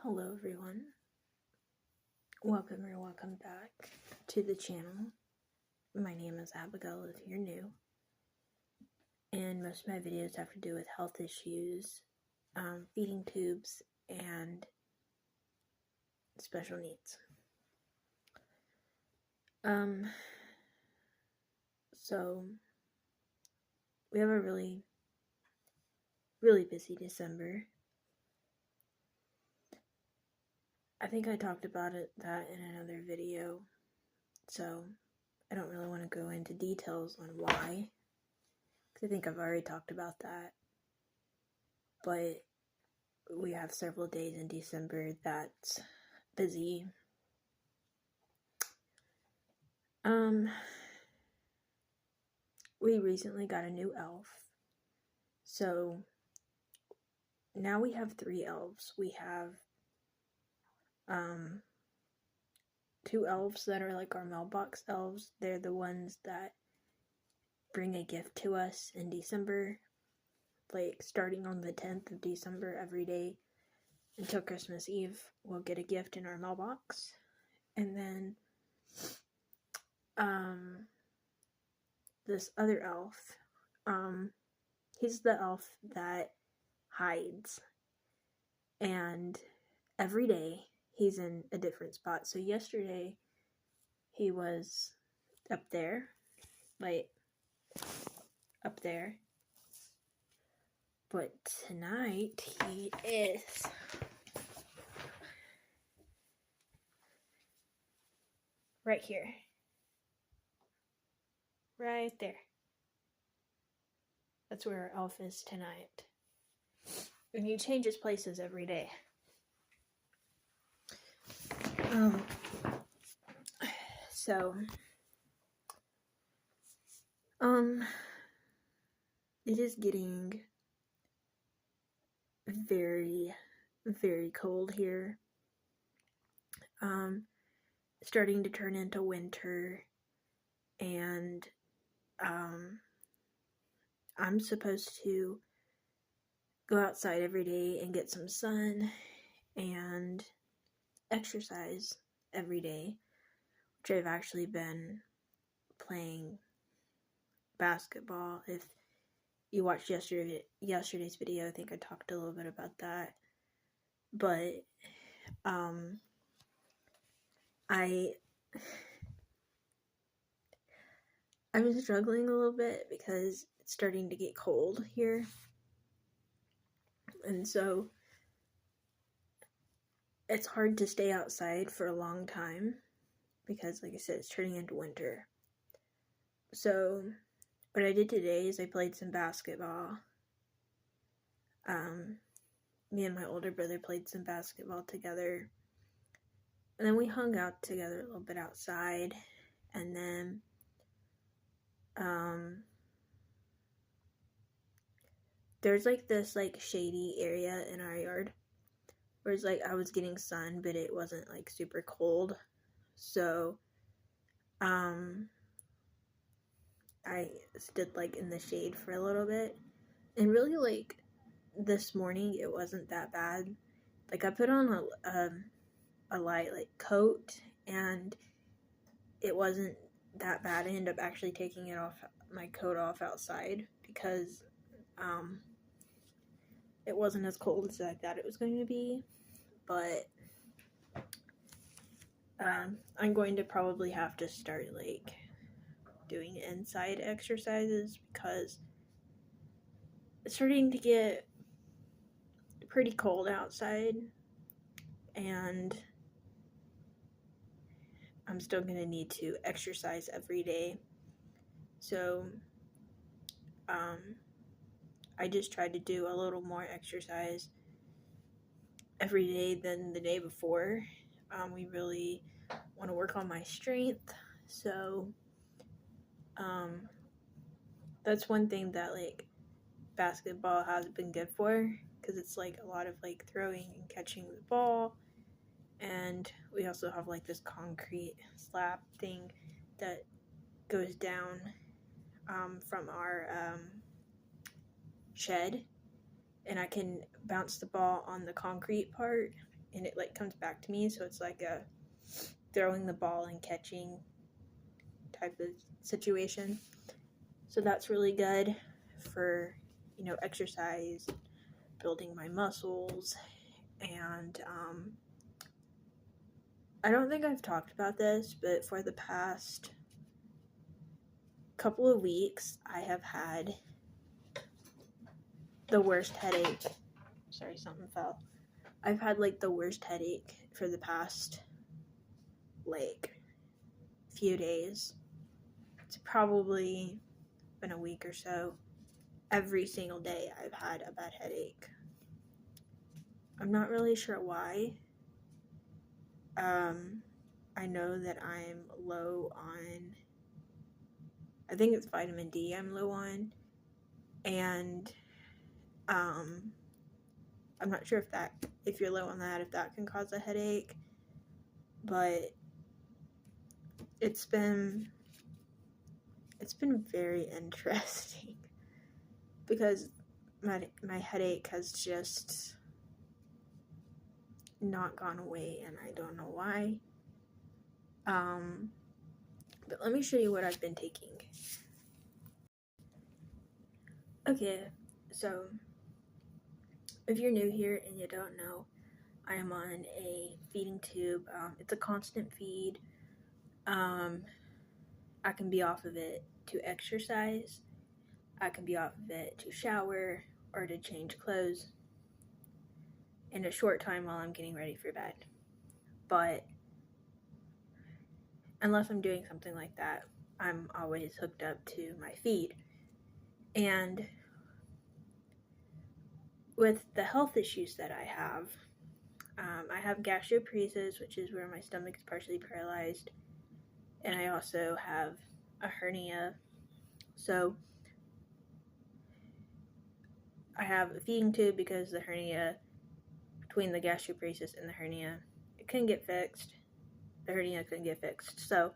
Hello everyone, welcome back to the channel. My name is Abigail if you're new, and most of my videos have to do with health issues, feeding tubes, and special needs. So we have a really busy December. I think I talked about that in another video, so I don't really want to go into details on why, because I think I've already talked about that. But we have several days in December that's busy. We recently got a new elf, so now we have 3 elves. We have 2 elves that are like our mailbox elves. They're the ones that bring a gift to us in December, like starting on the 10th of December every day until Christmas Eve. We'll get a gift in our mailbox. And then this other elf, he's the elf that hides, and every day he's in a different spot. So yesterday he was up there, like up there, but tonight he is right here, right there. That's where our elf is tonight. And he changes places every day. So it is getting very, very cold here. Starting to turn into winter, and I'm supposed to go outside every day and get some sun and exercise every day, which I've actually been playing basketball. If you watched yesterday's video, I think I talked a little bit about that. But I'm struggling a little bit because it's starting to get cold here. And so it's hard to stay outside for a long time because, like I said, it's turning into winter. So what I did today is I played some basketball. Me and my older brother played some basketball together. And then we hung out together a little bit outside. And then there's like this like shady area in our yard where it's like I was getting sun, but it wasn't like super cold. So I stood like in the shade for a little bit, and really like this morning it wasn't that bad. Like I put on a light like coat, and it wasn't that bad. I ended up actually taking my coat off outside because it wasn't as cold as I thought it was going to be. But I'm going to probably have to start like doing inside exercises because it's starting to get pretty cold outside, and I'm still going to need to exercise every day. So I just tried to do a little more exercise every day than the day before. We really want to work on my strength, so that's one thing that like basketball has been good for, because it's like a lot of like throwing and catching the ball. And we also have like this concrete slab thing that goes down from our shed, and I can bounce the ball on the concrete part and it like comes back to me, so it's like a throwing the ball and catching type of situation. So that's really good for, exercise, building my muscles. And I don't think I've talked about this, but for the past couple of weeks, I have had the worst headache. Sorry, something fell. I've had like the worst headache for the past like few days. It's probably been a week or so. Every single day I've had a bad headache. I'm not really sure why. I know that I'm low on, I think it's vitamin D I'm low on, and I'm not sure if you're low on that, if that can cause a headache, but it's been very interesting because my headache has just not gone away, and I don't know why. But let me show you what I've been taking. Okay, so if you're new here and you don't know, I am on a feeding tube. It's a constant feed. I can be off of it to exercise. I can be off of it to shower or to change clothes in a short time while I'm getting ready for bed. But unless I'm doing something like that, I'm always hooked up to my feed. And with the health issues that I have gastroparesis, which is where my stomach is partially paralyzed, and I also have a hernia. So I have a feeding tube because the hernia, between the gastroparesis and the hernia, it couldn't get fixed. The hernia couldn't get fixed. So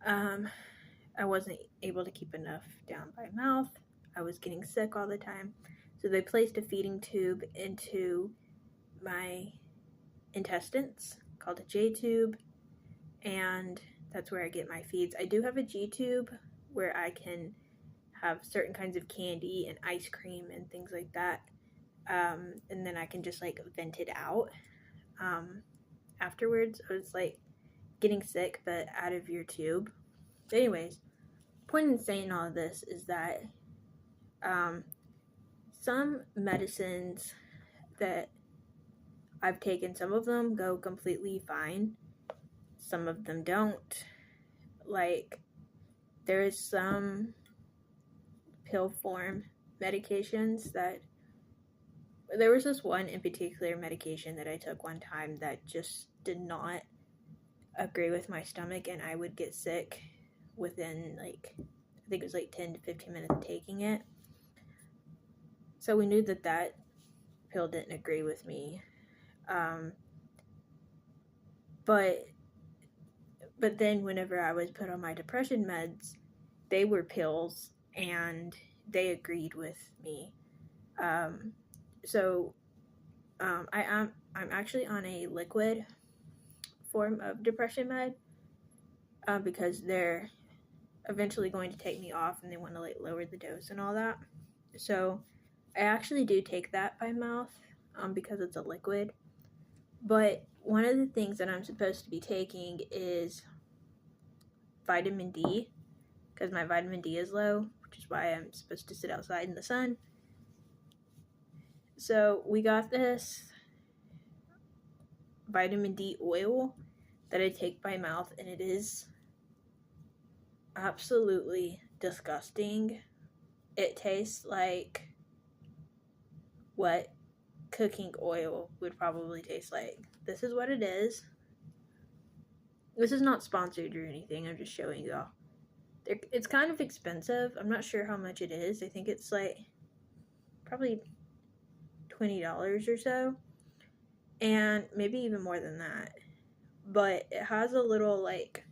I wasn't able to keep enough down by mouth. I was getting sick all the time. So they placed a feeding tube into my intestines called a J tube, and that's where I get my feeds. I do have a G tube where I can have certain kinds of candy and ice cream and things like that, and then I can just like vent it out afterwards. So it's like getting sick but out of your tube. But anyways, point in saying all of this is that some medicines that I've taken, some of them go completely fine, some of them don't. Like, there is some pill form medications that, there was this one in particular medication that I took one time that just did not agree with my stomach, and I would get sick within like, I think it was like 10 to 15 minutes of taking it. So we knew that pill didn't agree with me. But then whenever I was put on my depression meds, they were pills and they agreed with me. I'm actually on a liquid form of depression med because they're eventually going to take me off and they want to like lower the dose and all that. So I actually do take that by mouth because it's a liquid. But one of the things that I'm supposed to be taking is vitamin D, because my vitamin D is low, which is why I'm supposed to sit outside in the sun. So we got this vitamin D oil that I take by mouth, and it is absolutely disgusting. It tastes like what cooking oil would probably taste like. This is what it is. This is not sponsored or anything, I'm just showing y'all. It's kind of expensive. I'm not sure how much it is. I think it's like probably $20 or so, and maybe even more than that. But it has a little like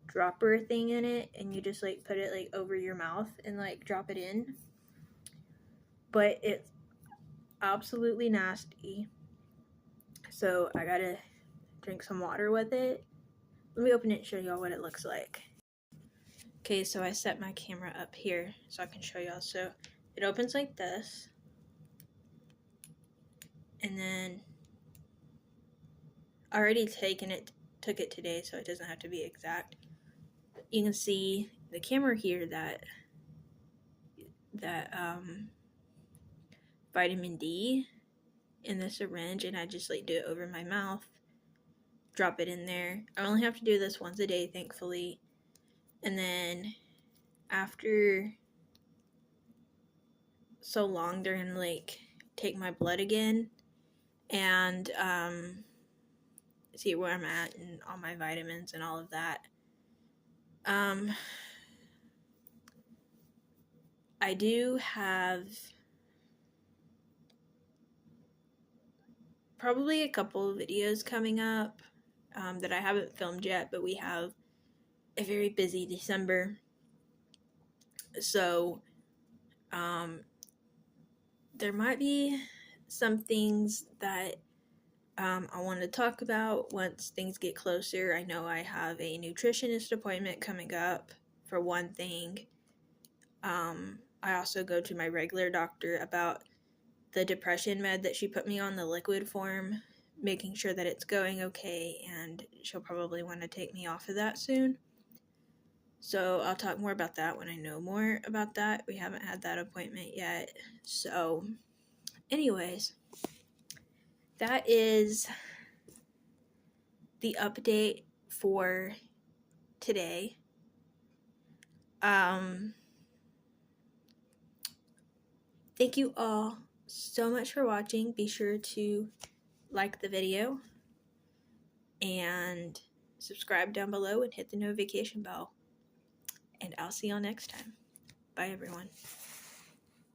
dropper thing in it, and you just like put it like over your mouth and like drop it in. But it's absolutely nasty. so I gotta drink some water with it. Let me open it and show y'all what it looks like. Okay, so I set my camera up here so I can show y'all. So it opens like this, and then I already took it today, so it doesn't have to be exact. You can see the camera here that vitamin D in the syringe, and I just like do it over my mouth, drop it in there. I only have to do this once a day, thankfully. And then after so long, they're gonna like take my blood again and see where I'm at and all my vitamins and all of that. I do have probably a couple of videos coming up that I haven't filmed yet, but we have a very busy December. So there might be some things that I want to talk about once things get closer. I know I have a nutritionist appointment coming up, for one thing. I also go to my regular doctor about the depression med that she put me on, the liquid form, making sure that it's going okay, and she'll probably want to take me off of that soon. So I'll talk more about that when I know more about that. We haven't had that appointment yet. So anyways, that is the update for today. Thank you all so much for watching. Be sure to like the video and subscribe down below and hit the notification bell. And I'll see y'all next time. Bye, everyone.